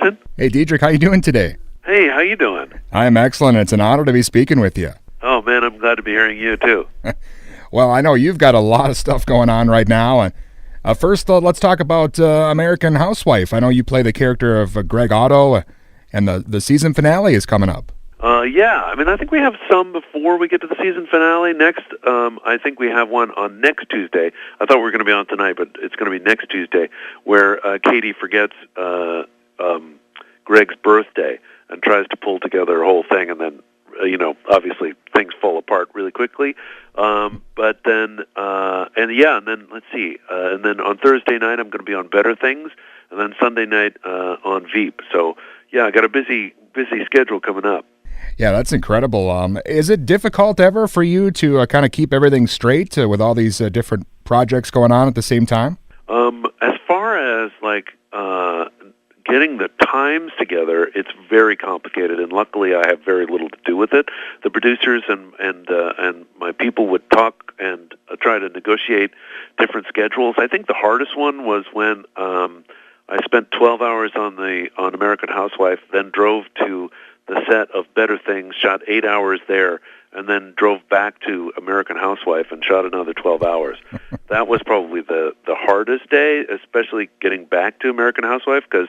Jason. Hey, Diedrich, how you doing today? Hey, how you doing? I'm excellent. It's an honor to be speaking with you. Oh, man, I'm glad to be hearing you, too. Well, I know you've got a lot of stuff going on right now. And first, let's talk about American Housewife. I know you play the character of Greg Otto, and the season finale is coming up. Yeah, I mean, I think we have some before we get to the season finale. Next, I think we have one on next Tuesday. I thought we were going to be on tonight, but it's going to be next Tuesday, where Katie forgets Greg's birthday and tries to pull together a whole thing, and then, obviously things fall apart really quickly. But then, and then let's see, and then on Thursday night I'm going to be on Better Things, and then Sunday night on Veep. So, yeah, I got a busy schedule coming up. Yeah, that's incredible. Is it difficult ever for you to kind of keep everything straight with all these different projects going on at the same time? As far as getting the times together, it's very complicated, and luckily I have very little to do with it. The producers and my people would talk and try to negotiate different schedules. I think the hardest one was when I spent 12 hours on American Housewife, then drove to the set of Better Things, shot 8 hours there, and then drove back to American Housewife and shot another 12 hours. That was probably the hardest day, especially getting back to American Housewife, because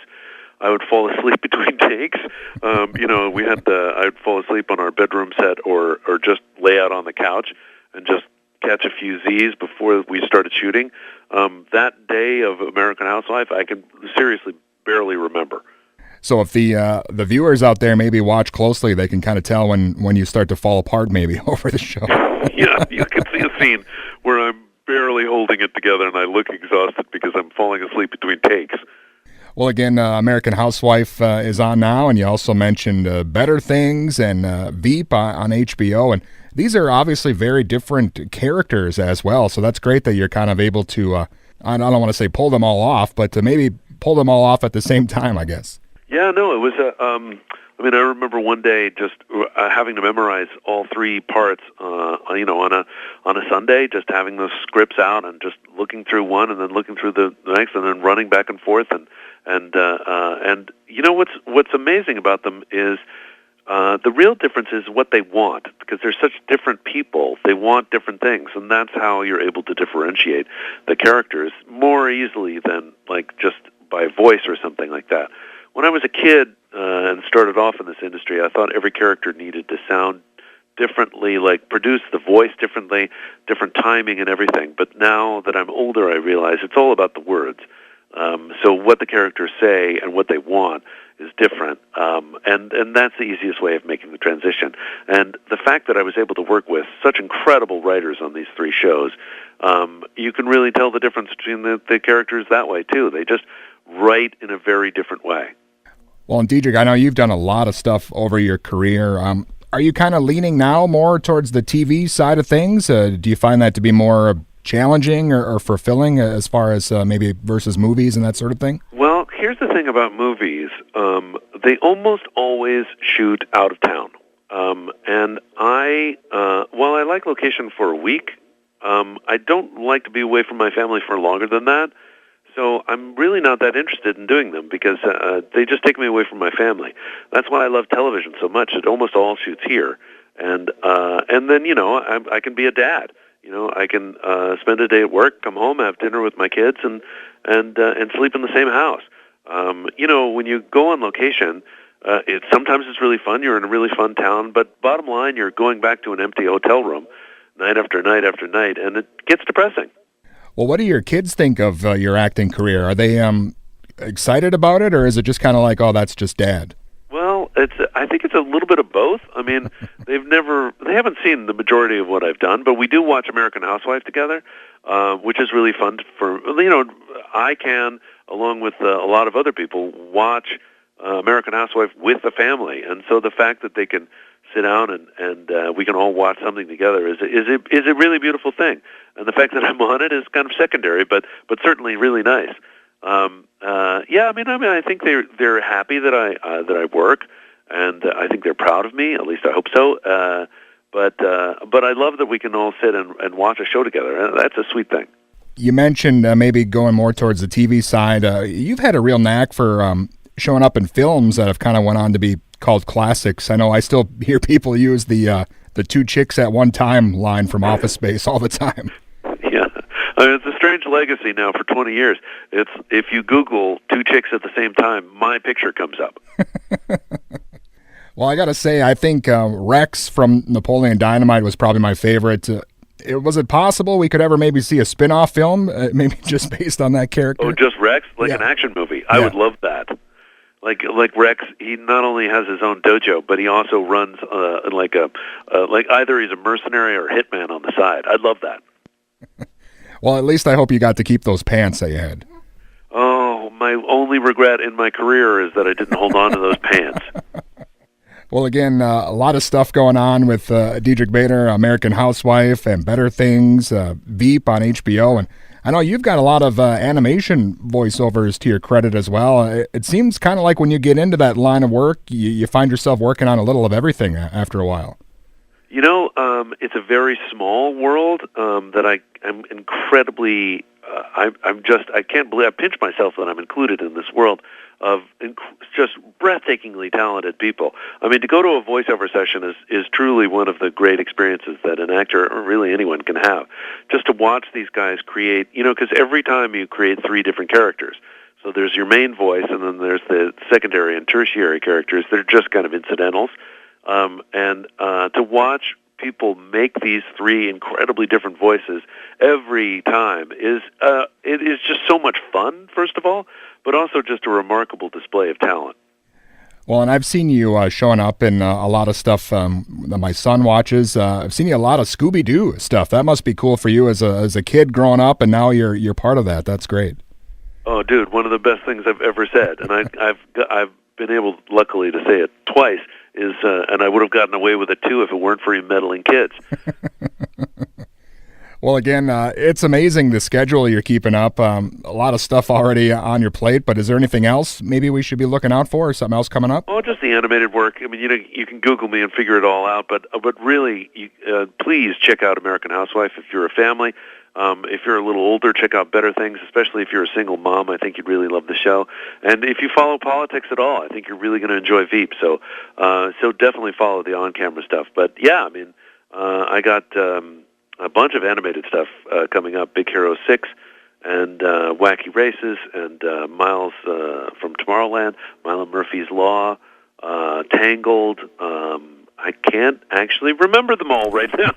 I would fall asleep between takes. I'd fall asleep on our bedroom set or just lay out on the couch and just catch a few Z's before we started shooting. That day of American Housewife, I can seriously barely remember. So if the viewers out there maybe watch closely, they can kind of tell when you start to fall apart maybe over the show. Yeah, you can see a scene where I'm barely holding it together and I look exhausted because I'm falling asleep between takes. Well, again, American Housewife is on now, and you also mentioned Better Things and Veep on HBO, and these are obviously very different characters as well, so that's great that you're kind of able to, I don't want to say pull them all off, but to maybe pull them all off at the same time, I guess. Yeah, no, it was I remember one day just having to memorize all three parts, on a Sunday, just having those scripts out and just looking through one and then looking through the next and then running back and forth and what's amazing about them is the real difference is what they want, because they're such different people. They want different things, and that's how you're able to differentiate the characters more easily than just by voice or something like that. When I was a kid and started off in this industry, I thought every character needed to sound differently, produce the voice differently, different timing and everything. But now that I'm older, I realize it's all about the words. So what the characters say and what they want is different, and that's the easiest way of making the transition. And the fact that I was able to work with such incredible writers on these three shows, you can really tell the difference between the characters that way, too. They just write in a very different way. Well, and Diedrich, I know you've done a lot of stuff over your career. Are you kind of leaning now more towards the TV side of things? Do you find that to be more challenging or fulfilling as far as maybe versus movies and that sort of thing? Well, here's the thing about movies. They almost always shoot out of town. And while I like location for a week, I don't like to be away from my family for longer than that. So I'm really not that interested in doing them because they just take me away from my family. That's why I love television so much. It almost all shoots here. And then, I can be a dad. I can spend a day at work, come home, have dinner with my kids, and sleep in the same house. When you go on location, sometimes it's really fun. You're in a really fun town, but bottom line, you're going back to an empty hotel room night after night after night, and it gets depressing. Well, what do your kids think of your acting career? Are they excited about it, or is it just kind of like, oh, that's just Dad? Well, I think it's a little bit of both. I mean, they haven't seen the majority of what I've done, but we do watch American Housewife together, which is really fun I can, along with a lot of other people, watch American Housewife with the family, and so the fact that they can sit down and we can all watch something together is a really beautiful thing. And the fact that I'm on it is kind of secondary, but certainly really nice. I think they're happy that I work, and I think they're proud of me. At least I hope so. But I love that we can all sit and watch a show together. That's a sweet thing. You mentioned maybe going more towards the TV side. You've had a real knack for showing up in films that have kind of went on to be called classics. I know I still hear people use the two chicks at one time line from Office Space all the time. Yeah. I mean, it's a strange legacy now for 20 years. It's if you Google two chicks at the same time, my picture comes up. Well, I got to say, I think Rex from Napoleon Dynamite was probably my favorite. Was it possible we could ever maybe see a spin-off film, maybe just based on that character? Oh, just Rex? Like an action movie. I would love that. Like Rex, he not only has his own dojo, but he also runs like either he's a mercenary or a hitman on the side. I'd love that. Well, at least I hope you got to keep those pants that you had. Oh, my only regret in my career is that I didn't hold on to those pants. Well, again, a lot of stuff going on with Diedrich Bader, American Housewife, and Better Things, Veep on HBO. And I know you've got a lot of animation voiceovers to your credit as well. It seems kind of like when you get into that line of work, you find yourself working on a little of everything after a while. You know, it's a very small world that I'm incredibly. I can't believe I pinch myself that I'm included in this world of just breathtakingly talented people. I mean, to go to a voiceover session is truly one of the great experiences that an actor or really anyone can have. Just to watch these guys create, because every time you create three different characters. So there's your main voice, and then there's the secondary and tertiary characters. They're just kind of incidentals. To watch people make these three incredibly different voices every time it is just so much fun, first of all, but also just a remarkable display of talent. Well, and I've seen you showing up in a lot of stuff that my son watches. I've seen you a lot of Scooby-Doo stuff. That must be cool for you as a kid growing up, and now you're part of that. That's great. Oh, dude, one of the best things I've ever said, and I've been able, luckily, to say it twice. And I would have gotten away with it too if it weren't for you meddling kids. Well, again, it's amazing the schedule you're keeping up. A lot of stuff already on your plate, but is there anything else maybe we should be looking out for, or something else coming up? Oh, just the animated work. I mean, you can Google me and figure it all out, but really, please check out American Housewife if you're a family. If you're a little older, check out Better Things, especially if you're a single mom. I think you'd really love the show. And if you follow politics at all, I think you're really going to enjoy Veep. So definitely follow the on-camera stuff. But yeah, I mean, I got a bunch of animated stuff coming up. Big Hero 6 and Wacky Races and Miles from Tomorrowland, Milo Murphy's Law, Tangled. I can't actually remember them all right now.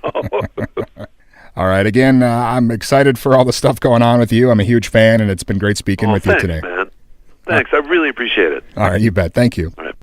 All right. Again, I'm excited for all the stuff going on with you. I'm a huge fan, and it's been great speaking with you today. Thanks, man. Thanks. I really appreciate it. All right. You bet. Thank you.